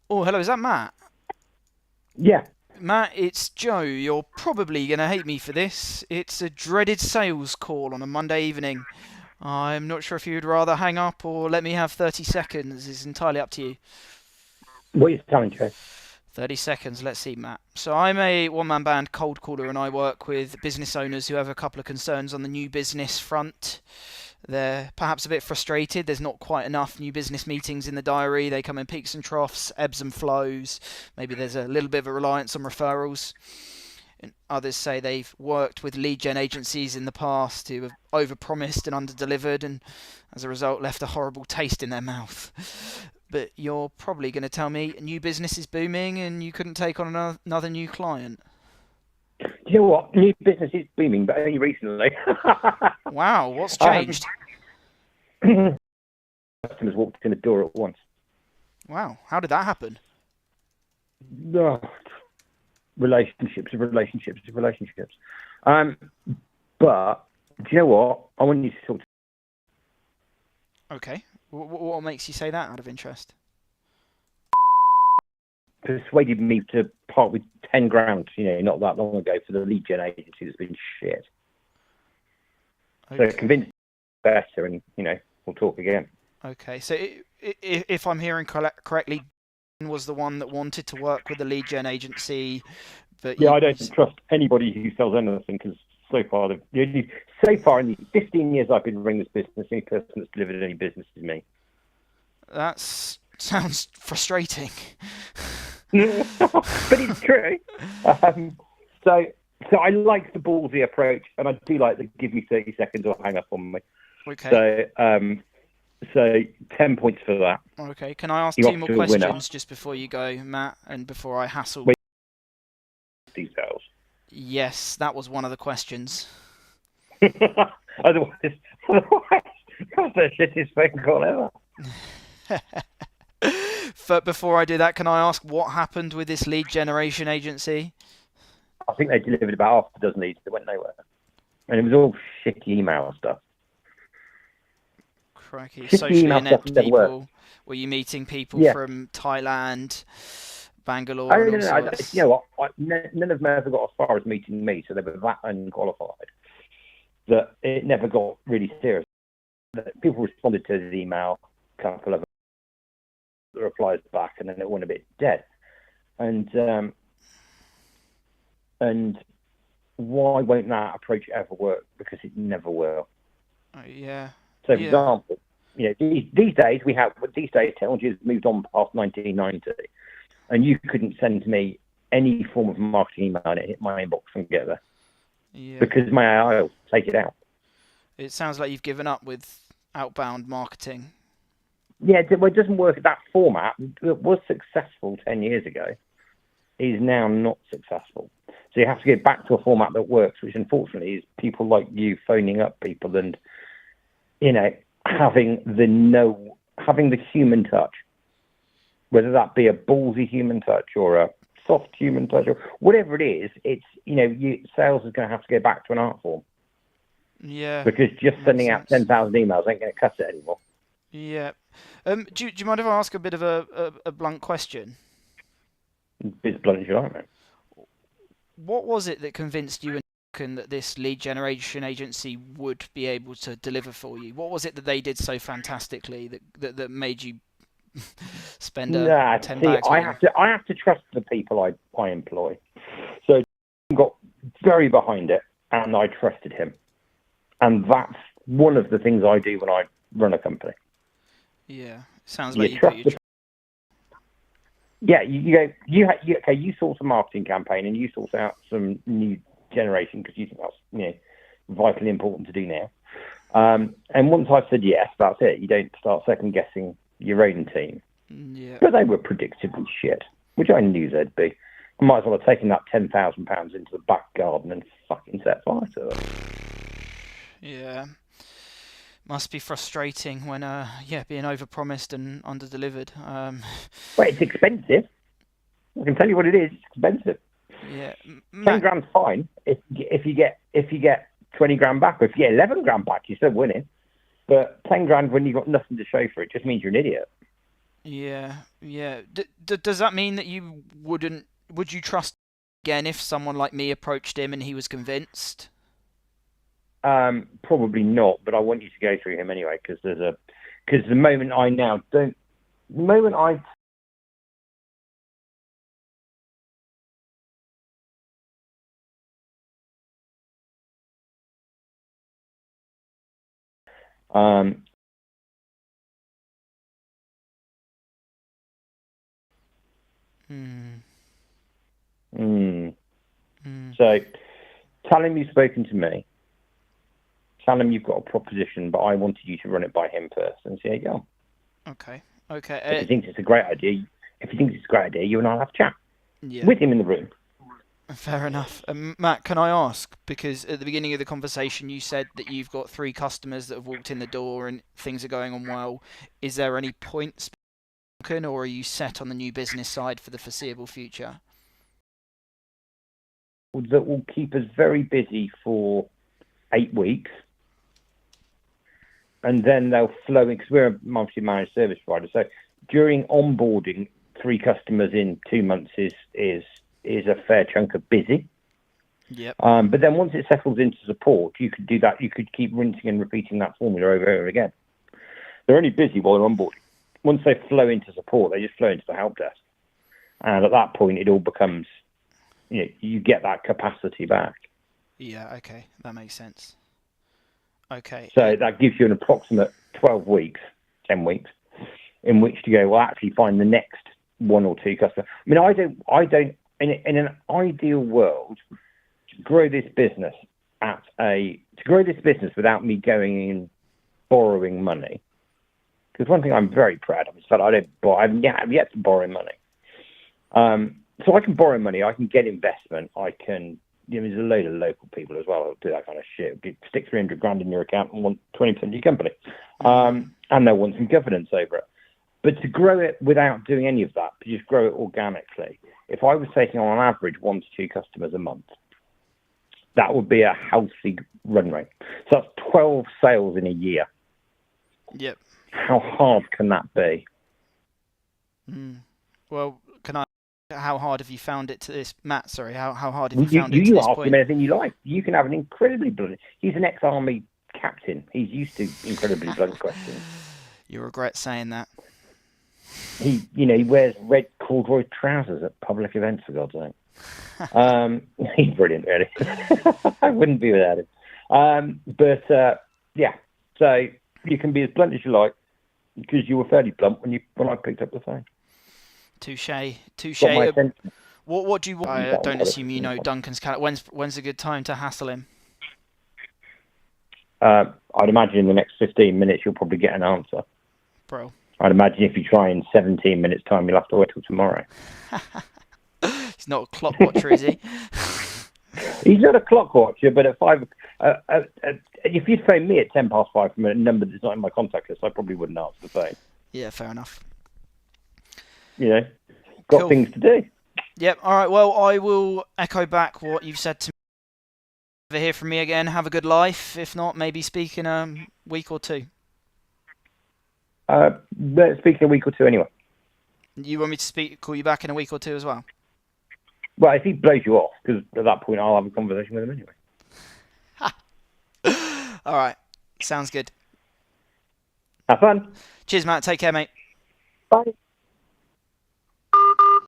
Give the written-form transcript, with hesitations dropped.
Oh, hello, is that Matt? Yeah. Matt, it's Joe. You're probably going to hate me for this. It's a dreaded sales call on a Monday evening. I'm not sure if you'd rather hang up or let me have 30 seconds. It's entirely up to you. What are you telling, Joe? 30 seconds, let's see, Matt. So I'm a one-man band cold caller and I work with business owners who have a couple of concerns on the new business front. They're perhaps a bit frustrated. There's not quite enough new business meetings in the diary. They come in peaks and troughs, ebbs and flows. Maybe there's a little bit of a reliance on referrals. And others say they've worked with lead gen agencies in the past who have overpromised and underdelivered, and as a result, left a horrible taste in their mouth. But you're probably going to tell me new business is booming and you couldn't take on another new client. Do you know what? New business is booming, but only recently. Wow, what's um, changed? customers walked in the door at once. Wow, how did that happen? Oh, relationships of relationships of relationships. Um, but do you know what? I want you to sort of Okay, what makes you say that out of interest? persuaded me to part with 10 grand, not that long ago for the lead gen agency that's been shit. So Okay. convinced better and, we'll talk again. Okay, so if I'm hearing correctly, was the one that wanted to work with the lead gen agency, but Yeah, I don't trust anybody who sells anything because so far in the 15 years I've been running this business, the only person that's delivered any business is me. that sounds frustrating. But it's true. Um, so, so I like the ballsy approach, and I do like the give me 30 seconds or hang up on me. Okay, So, so 10 points for that. okay. Can I ask You're two off more to a winner. questions just before you go, Matt, and before I hassle? Wait, details. Yes, that was one of the questions. otherwise, otherwise, that's the shittest phone call ever. But before I do that, can I ask what happened with this lead generation agency? I think they delivered about half a dozen leads that went nowhere, and it was all shitty email stuff. Crikey, Shitty socially email stuff inept never works. people. Were you meeting people Yeah. from Thailand, Oh Bangalore, and no, all no, no. You sorts? know what? None of them ever got as far as meeting me, so they were that unqualified that it never got really serious. People responded to his email, a couple of replies back, and then it went a bit dead. And why won't that approach ever work? Because it never will. Yeah, So, for yeah, example, these days technology has moved on past 1990, and you couldn't send me any form of marketing email and it hit my inbox and get there yeah. because my AI will take it out. It sounds like you've given up with outbound marketing. Yeah, well, it doesn't work. That format that was successful 10 years ago is now not successful. So you have to get back to a format that works, which unfortunately is people like you phoning up people and, you know, having the human touch, whether that be a ballsy human touch or a soft human touch or whatever it is. Sales is going to have to go back to an art form Yeah, because just makes sending out sense. 10,000 emails ain't going to cut it anymore. Yeah. Do you mind if I ask a bit of a blunt question? It's as blunt as you like, man. What was it that convinced you and that this lead generation agency would be able to deliver for you? What was it that they did so fantastically that made you spend Nah, 10 see, bags with I them? have to, I have to trust the people I employ. So I got very behind it, and I trusted him, and that's one of the things I do when I run a company. Yeah, sounds You like you put trust your the Yeah, okay, you sort a marketing campaign and you sort out some new generation because you think that's vitally important to do now. And once I've said yes, that's it. You don't start second guessing your own team. yeah. But they were predictably shit, which I knew they'd be. I might as well have taken that £10,000 into the back garden and fucking set fire to it. Yeah, must be frustrating when yeah, being overpromised and underdelivered. Well, it's expensive. I can tell you what it is. It's expensive. Yeah, 10 Matt. grand's fine if you get 20 grand back, or if you get 11 grand back, you're still winning. But 10 grand when you've got nothing to show for it just means you're an idiot. Yeah, yeah. Does that mean that you wouldn't? Would you trust again if someone like me approached him and he was convinced? Probably not, but I want you to go through him anyway because because the moment I now don't, the moment I um, Hmm. mm, Hmm. so tell him you've spoken to me. Tell him you've got a proposition, but I wanted you to run it by him first and see how you go. Okay. If Okay. he thinks it's a great idea, if he thinks it's a great idea, you and I'll have a chat Yeah. with him in the room. Fair enough. Matt, can I ask? Because at the beginning of the conversation, you said that you've got three customers that have walked in the door and things are going on well. Is there any points broken, or are you set on the new business side for the foreseeable future? That will keep us very busy for 8 weeks, and then they'll flow in because we're a monthly managed service provider. So during onboarding, three customers in 2 months is a fair chunk of busy. Yep. But then once it settles into support, you could do that. You could keep rinsing and repeating that formula over and over again. They're only busy while they're onboarding. Once they flow into support, they just flow into the help desk, and at that point, it all becomes, you get that capacity back. Yeah. Okay. That makes sense. Okay. So that gives you an approximate 12 weeks, 10 weeks, in which to go, well, actually find the next one or two customers. I mean, I don't, in an ideal world, to grow this business without me going in borrowing money, because one thing I'm very proud of is that I've yet to borrow money. So I can borrow money, I can get investment, I can. There's a load of local people as well who'll do that kind of shit. Stick 300 grand in your account and want 20% of your company, and they'll want some governance over it. But to grow it without doing any of that, to just grow it organically, if I was taking on average 1 to 2 customers a month, that would be a healthy run rate. So that's 12 sales in a year. Yep. How hard can that be? Well, can I? How hard have you found it to this, Matt? Sorry. How hard have you You, found it to you this ask him point? anything you like. You can have an incredibly blunt. He's an ex-army captain. He's used to incredibly blunt questions. You regret saying that. He wears red corduroy trousers at public events, for God's sake. He's brilliant, really. I wouldn't be without him. Yeah, so you can be as blunt as you like because you were fairly blunt when I picked up the phone. Touche. Touche. Got my attention. What do you want? I don't assume you know Duncan's calendar. When's a good time to hassle him? I'd imagine in the next 15 minutes you'll probably get an answer. Bro. I'd imagine if you try in 17 minutes' time, you'll have to wait till tomorrow. He's not a clock watcher, is he? He's not a clock watcher, but at if you'd phone me at 5:10 from a number that's not in my contact list, I probably wouldn't answer the phone. Yeah, fair enough. Got Cool. things to do. Yep. All right. Well, I will echo back what you've said to me. Never hear from me again. Have a good life. If not, maybe speak in a week or two. Let's speak in a week or two anyway. You want me to call you back in a week or two as well? Well, if he blows you off, because at that point I'll have a conversation with him anyway. All right. Sounds good. Have fun. Cheers, Matt. Take care, mate. Bye.